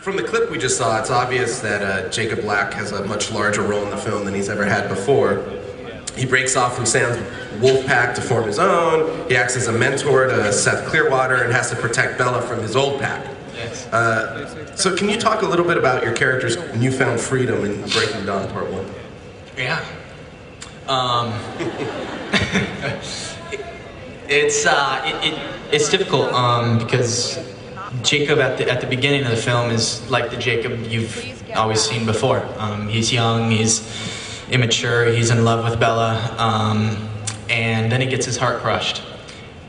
from the clip we just saw, it's obvious that Jacob Black has a much larger role in the film than he's ever had before. He breaks off from Sam's wolf pack to form his own. He acts as a mentor to Seth Clearwater and has to protect Bella from his old pack. Yes. So can you talk a little bit about your character's newfound freedom in Breaking Dawn Part 1? Yeah. It's difficult because Jacob at the beginning of the film is like the Jacob you've always seen before. He's young, he's immature, he's in love with Bella, and then he gets his heart crushed.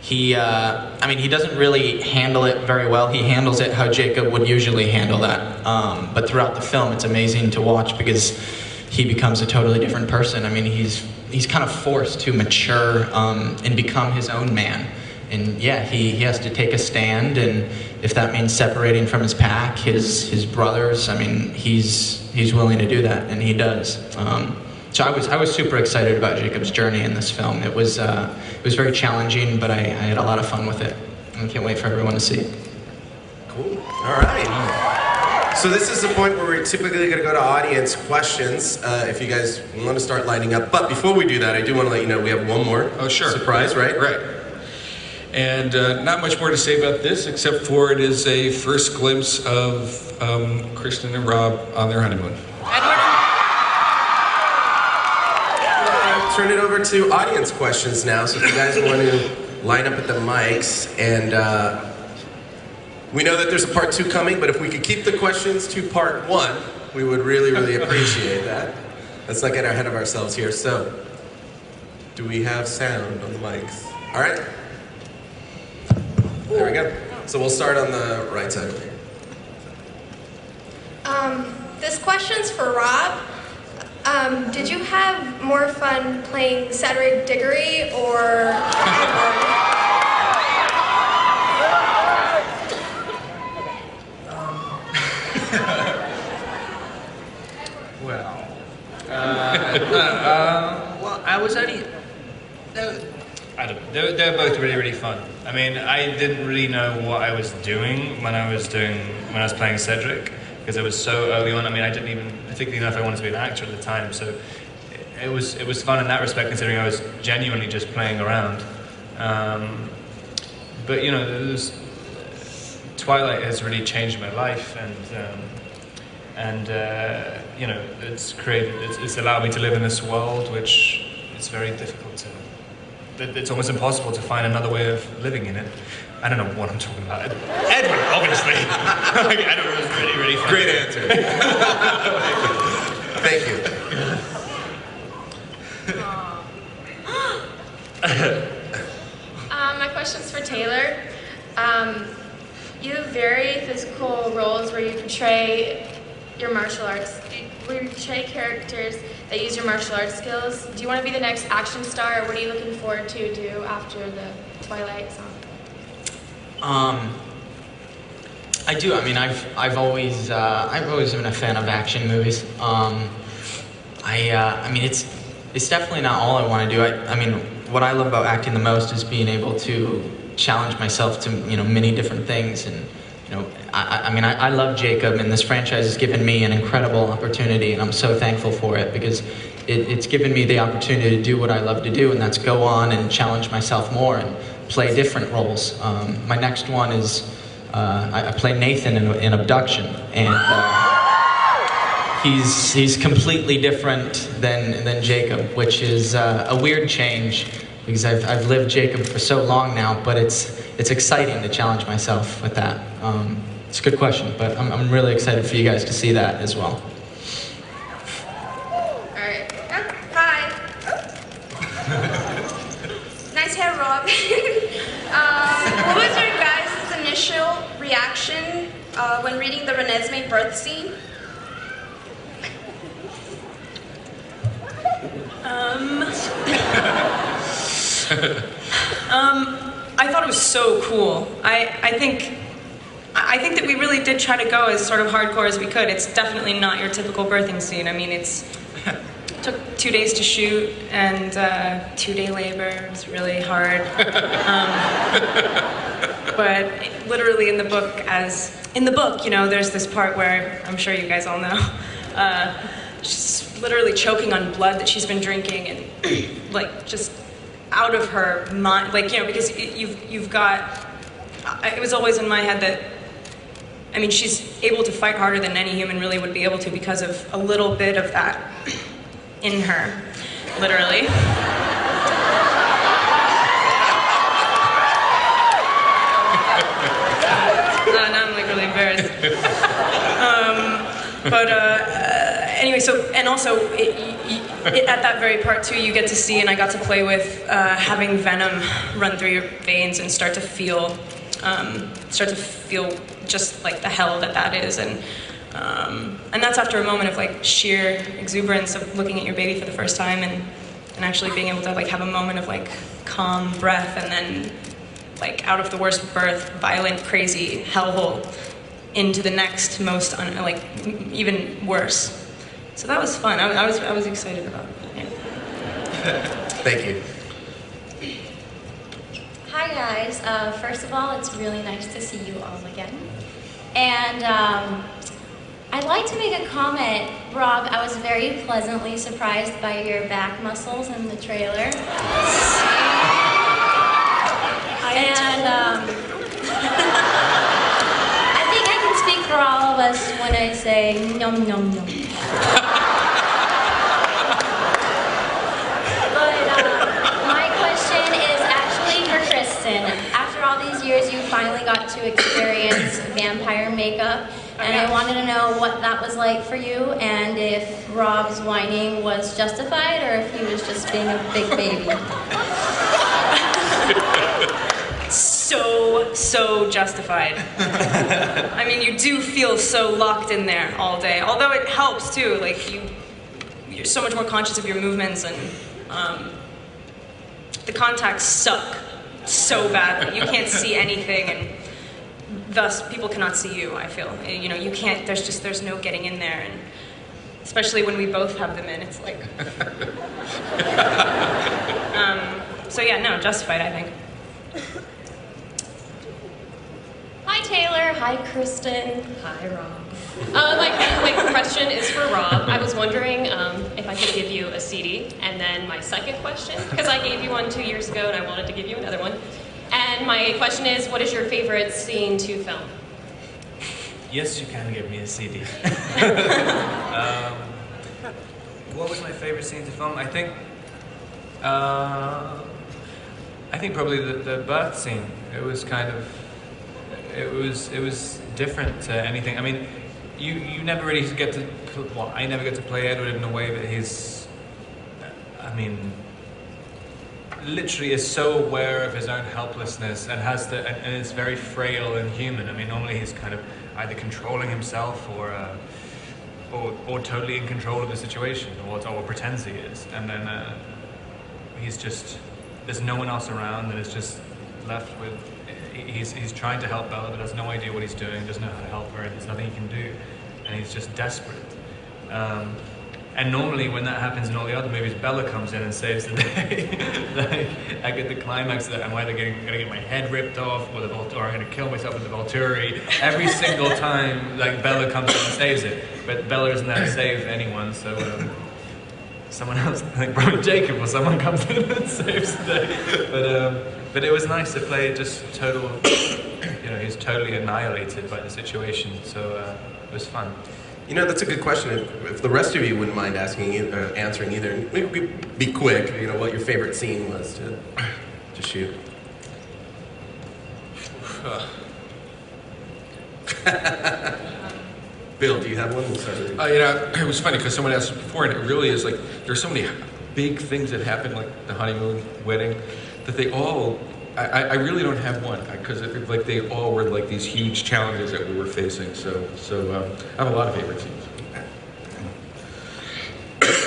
He doesn't really handle it very well. He handles it how Jacob would usually handle that. But throughout the film, it's amazing to watch because he becomes a totally different person. I mean, he's kind of forced to mature and become his own man. And yeah, he has to take a stand, and if that means separating from his pack, his brothers, I mean, he's willing to do that, and he does. So I was super excited about Jacob's journey in this film. It was very challenging, but I had a lot of fun with it. I can't wait for everyone to see it. Cool. All right. So this is the point where we're typically going to go to audience questions, if you guys want to start lining up. But before we do that, I do want to let you know we have one more surprise, right? Right. And not much more to say about this, except for it is a first glimpse of Kristen and Rob on their honeymoon. Turn it over to audience questions now. So if you guys want to line up at the mics, and we know that there's a part 2 coming, but if we could keep the questions to part 1, we would really, really appreciate that. Let's not get ahead of ourselves here. So, do we have sound on the mics? All right. There we go. So we'll start on the right side over here. This question's for Rob. Did you have more fun playing Cedric Diggory or Edward? Well, I was only... I don't know. They were both really, really fun. I mean, I didn't really know what I was doing when I was playing Cedric, because it was so early on. I mean, I didn't even particularly know if I wanted to be an actor at the time, so it was fun in that respect, considering I was genuinely just playing around. But you know, Twilight has really changed my life, and you know, it's allowed me to live in this world, which is very difficult to. It's almost impossible to find another way of living in it. I don't know what I'm talking about. Edward, obviously. Like, Edward was really, really fun. Great answer. Thank you. My question's for Taylor. You have very physical roles where you portray your martial arts. Where you portray characters that use your martial arts skills. Do you want to be the next action star, or what are you looking forward to do after the Twilight song? I do. I mean, I've always been a fan of action movies. I mean, it's definitely not all I want to do. I mean, what I love about acting the most is being able to challenge myself to, you know, many different things. And you know, I love Jacob, and this franchise has given me an incredible opportunity, and I'm so thankful for it, because it's given me the opportunity to do what I love to do, and that's go on and challenge myself more and play different roles. My next one is I play Nathan in Abduction, and he's completely different than Jacob, which is a weird change, because I've lived Jacob for so long now, but it's exciting to challenge myself with that. It's a good question, but I'm really excited for you guys to see that as well. All right. Hi. Nice hair, Rob. What was your guys' initial reaction when reading the Renesmee birth scene? I thought it was so cool. I think that we really did try to go as sort of hardcore as we could. It's definitely not your typical birthing scene. I mean, it took 2 days to shoot, and 2-day labor. It was really hard. but literally in the book, you know, there's this part where I'm sure you guys all know. She's literally choking on blood that she's been drinking, and like just out of her mind, like, you know, because you've got. It was always in my head that, I mean, she's able to fight harder than any human really would be able to because of a little bit of that in her, literally. Now I'm like really embarrassed. Anyway, so, and also, at that very part too, you get to see, and I got to play with having venom run through your veins and start to feel just like the hell that is, and that's after a moment of like sheer exuberance of looking at your baby for the first time, and actually being able to like have a moment of like calm breath, and then like out of the worst birth, violent, crazy hellhole into the next most like even worse. So that was fun. I was excited about it. Yeah. Thank you. Hi guys. First of all, it's really nice to see you all again. And I'd like to make a comment. Rob, I was very pleasantly surprised by your back muscles in the trailer. I think I can speak for all of us when I say nom nom nom. My question is actually for Kristen. After all these years, you finally got to experience vampire makeup, and I wanted to know what that was like for you, and if Rob's whining was justified, or if he was just being a big baby. So justified. I mean, you do feel so locked in there all day. Although it helps too, like you're so much more conscious of your movements, and the contacts suck so badly. You can't see anything, and thus people cannot see you. I feel, you know, you can't. There's no getting in there, and especially when we both have them in, it's like. So yeah, no, justified, I think. Hi Taylor, hi Kristen, hi Rob. My question is for Rob. I was wondering if I could give you a CD, and then my second question, because I gave you one 2 years ago and I wanted to give you another one. And my question is, what is your favorite scene to film? Yes, you can give me a CD. What was my favorite scene to film? I think probably the birth scene. It was kind of, it was different to anything. I mean, you never really get to, well, I never get to play Edward in a way that he's, I mean, literally is so aware of his own helplessness and and is very frail and human. I mean, normally he's kind of either controlling himself or totally in control of the situation, or pretends he is, and then he's just, there's no one else around, and is just left with, he's trying to help Bella, but has no idea what he's doing, doesn't know how to help her, and there's nothing he can do, and he's just desperate. And normally when that happens in all the other movies, Bella comes in and saves the day. Like, I get the climax of that, I'm either gonna get my head ripped off, or I'm gonna kill myself with the Volturi. Every single time, like, Bella comes in and saves it, but Bella isn't there to save anyone, so someone else, like probably Jacob or someone, comes in and saves the day. But it was nice to play just total, you know, he's totally annihilated by the situation, so it was fun. You know, that's a good question. If the rest of you wouldn't mind answering either, and maybe be quick, you know, what your favorite scene was to shoot. Bill, do you have one? We'll start with you. You know, it was funny because someone asked before, and it really is like, there's so many big things that happen, like the honeymoon, wedding, that they all, I really don't have one, because like they all were like these huge challenges that we were facing. So I have a lot of favorite scenes.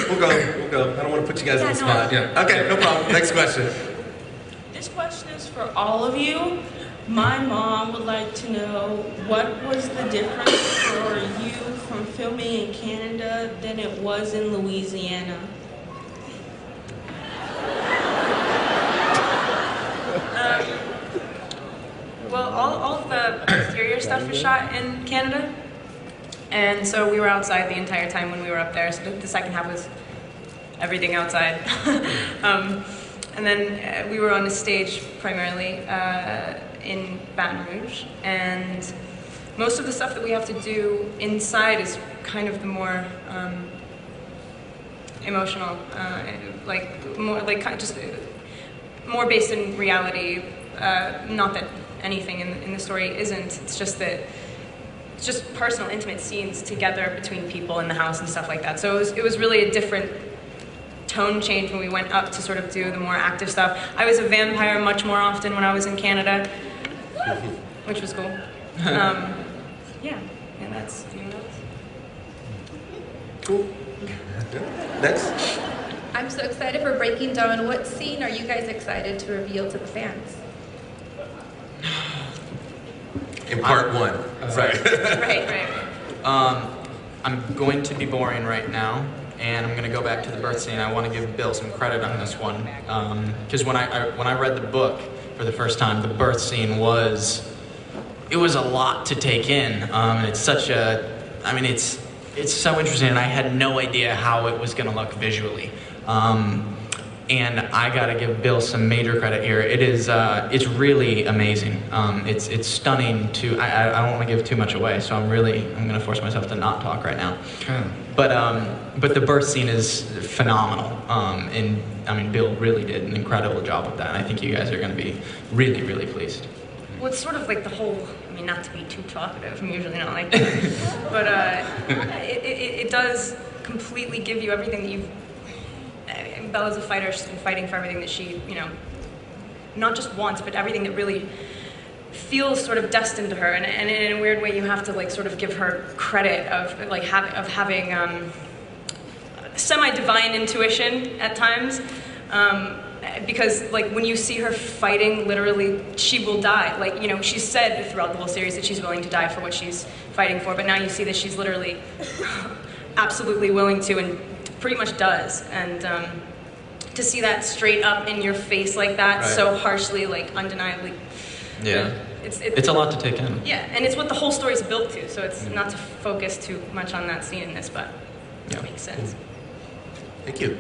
We'll go. I don't want to put you guys on the spot. Yeah. Okay, no problem. Next question. This question is for all of you. My mom would like to know, what was the difference for you from filming in Canada than it was in Louisiana? Well, all exterior stuff was shot in Canada. And so we were outside the entire time when we were up there. So the second half was everything outside. And then we were on a stage primarily in Baton Rouge. And most of the stuff that we have to do inside is kind of the more emotional, just more based in reality. Not that anything in the story isn't. It's just that it's just personal, intimate scenes together between people in the house and stuff like that. So it was really a different tone change when we went up to sort of do the more active stuff. I was a vampire much more often when I was in Canada, which was cool. Yeah, and that's, Cool. Next. I'm so excited for Breaking Dawn. What scene are you guys excited to reveal to the fans? In part one. right. I'm going to be boring right now, and I'm going to go back to the birth scene. I want to give Bill some credit on this one, because when I read the book for the first time, the birth scene was a lot to take in, and it's such a, I mean, it's so interesting, and I had no idea how it was going to look visually. And I gotta give Bill some major credit here. It is, it's really amazing. It's stunning to, I don't wanna give too much away, so I'm gonna force myself to not talk right now. But the birth scene is phenomenal. And I mean, Bill really did an incredible job with that. And I think you guys are gonna be really, really pleased. Well, it's sort of like the whole, I mean, not to be too talkative, I'm usually not like that, but it does completely give you everything that you've, Bella's a fighter. She's been fighting for everything that she, not just wants, but everything that really feels sort of destined to her. And in a weird way, you have to like sort of give her credit of like having semi-divine intuition at times, because like when you see her fighting, literally she will die. Like she's said throughout the whole series that she's willing to die for what she's fighting for, but now you see that she's literally absolutely willing to and pretty much does. And to see that straight up in your face like that, so harshly, like undeniably. Yeah. It's a lot to take in. Yeah, and it's what the whole story's built to, so it's not to focus too much on that scene in this, but it makes sense. Thank you.